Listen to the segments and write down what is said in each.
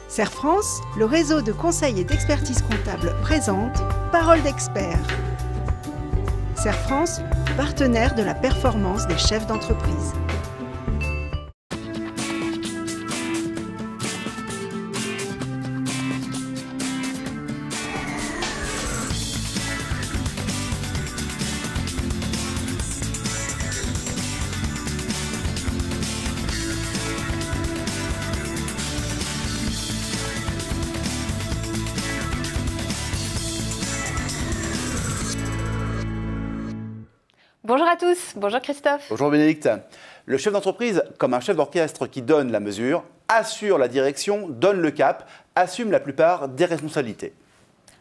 Serre France, le réseau de conseil et d'expertise comptable présente Parole d'expert. Serre France, partenaire de la performance des chefs d'entreprise. Bonjour à tous, bonjour Christophe. Bonjour Bénédicte. Le chef d'entreprise, comme un chef d'orchestre qui donne la mesure, assure la direction, donne le cap, assume la plupart des responsabilités.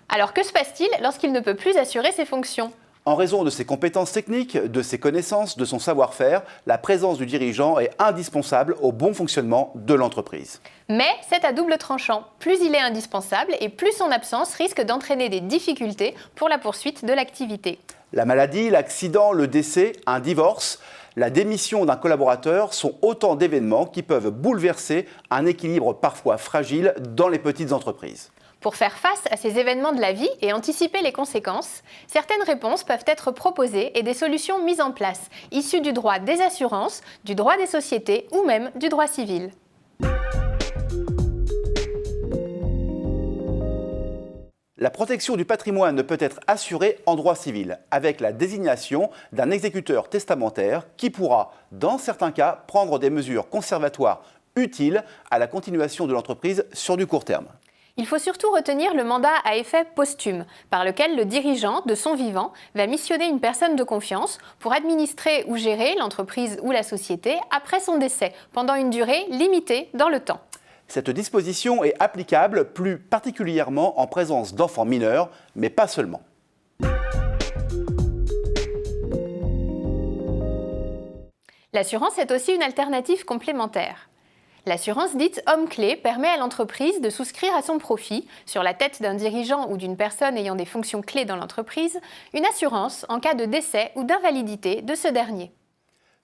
Alors que se passe-t-il lorsqu'il ne peut plus assurer ses fonctions ? En raison de ses compétences techniques, de ses connaissances, de son savoir-faire, la présence du dirigeant est indispensable au bon fonctionnement de l'entreprise. Mais c'est à double tranchant. Plus il est indispensable et plus son absence risque d'entraîner des difficultés pour la poursuite de l'activité. La maladie, l'accident, le décès, un divorce, la démission d'un collaborateur sont autant d'événements qui peuvent bouleverser un équilibre parfois fragile dans les petites entreprises. Pour faire face à ces événements de la vie et anticiper les conséquences, certaines réponses peuvent être proposées et des solutions mises en place, issues du droit des assurances, du droit des sociétés ou même du droit civil. La protection du patrimoine ne peut être assurée en droit civil, avec la désignation d'un exécuteur testamentaire qui pourra, dans certains cas, prendre des mesures conservatoires utiles à la continuation de l'entreprise sur du court terme. Il faut surtout retenir le mandat à effet posthume, par lequel le dirigeant, de son vivant, va missionner une personne de confiance pour administrer ou gérer l'entreprise ou la société après son décès, pendant une durée limitée dans le temps. Cette disposition est applicable plus particulièrement en présence d'enfants mineurs, mais pas seulement. L'assurance est aussi une alternative complémentaire. L'assurance dite homme-clé permet à l'entreprise de souscrire à son profit, sur la tête d'un dirigeant ou d'une personne ayant des fonctions clés dans l'entreprise, une assurance en cas de décès ou d'invalidité de ce dernier.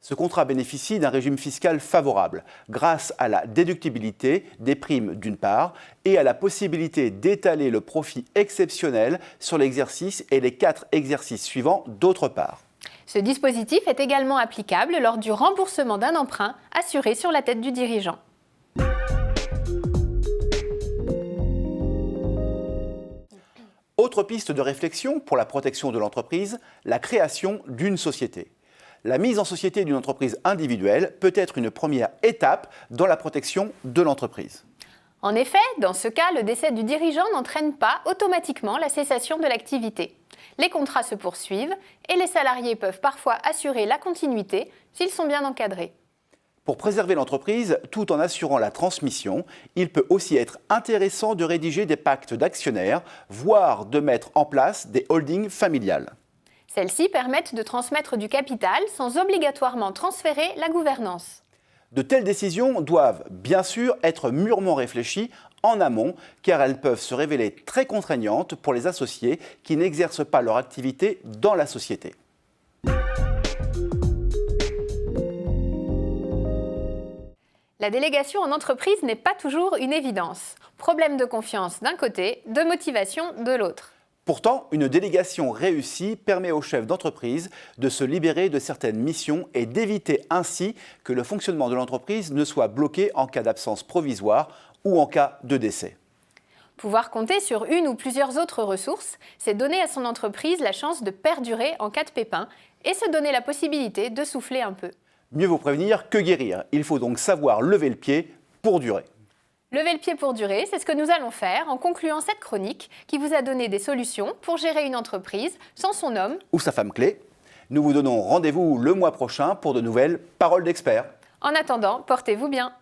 Ce contrat bénéficie d'un régime fiscal favorable, grâce à la déductibilité des primes d'une part et à la possibilité d'étaler le profit exceptionnel sur l'exercice et les 4 exercices suivants d'autre part. Ce dispositif est également applicable lors du remboursement d'un emprunt assuré sur la tête du dirigeant. Autre piste de réflexion pour la protection de l'entreprise, la création d'une société. La mise en société d'une entreprise individuelle peut être une première étape dans la protection de l'entreprise. En effet, dans ce cas, le décès du dirigeant n'entraîne pas automatiquement la cessation de l'activité. Les contrats se poursuivent et les salariés peuvent parfois assurer la continuité s'ils sont bien encadrés. Pour préserver l'entreprise, tout en assurant la transmission, il peut aussi être intéressant de rédiger des pactes d'actionnaires, voire de mettre en place des holdings familiales. Celles-ci permettent de transmettre du capital sans obligatoirement transférer la gouvernance. De telles décisions doivent bien sûr être mûrement réfléchies en amont, car elles peuvent se révéler très contraignantes pour les associés qui n'exercent pas leur activité dans la société. La délégation en entreprise n'est pas toujours une évidence. Problème de confiance d'un côté, de motivation de l'autre. Pourtant, une délégation réussie permet aux chefs d'entreprise de se libérer de certaines missions et d'éviter ainsi que le fonctionnement de l'entreprise ne soit bloqué en cas d'absence provisoire ou en cas de décès. Pouvoir compter sur une ou plusieurs autres ressources, c'est donner à son entreprise la chance de perdurer en cas de pépin et se donner la possibilité de souffler un peu. Mieux vaut prévenir que guérir. Il faut donc savoir lever le pied pour durer. Lever le pied pour durer, c'est ce que nous allons faire en concluant cette chronique qui vous a donné des solutions pour gérer une entreprise sans son homme ou sa femme clé. Nous vous donnons rendez-vous le mois prochain pour de nouvelles paroles d'experts. En attendant, portez-vous bien.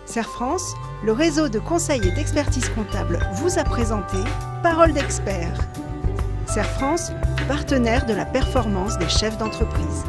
Serre France, le réseau de conseil et d'expertise comptable vous a présenté Parole d'expert. Serre France, partenaire de la performance des chefs d'entreprise.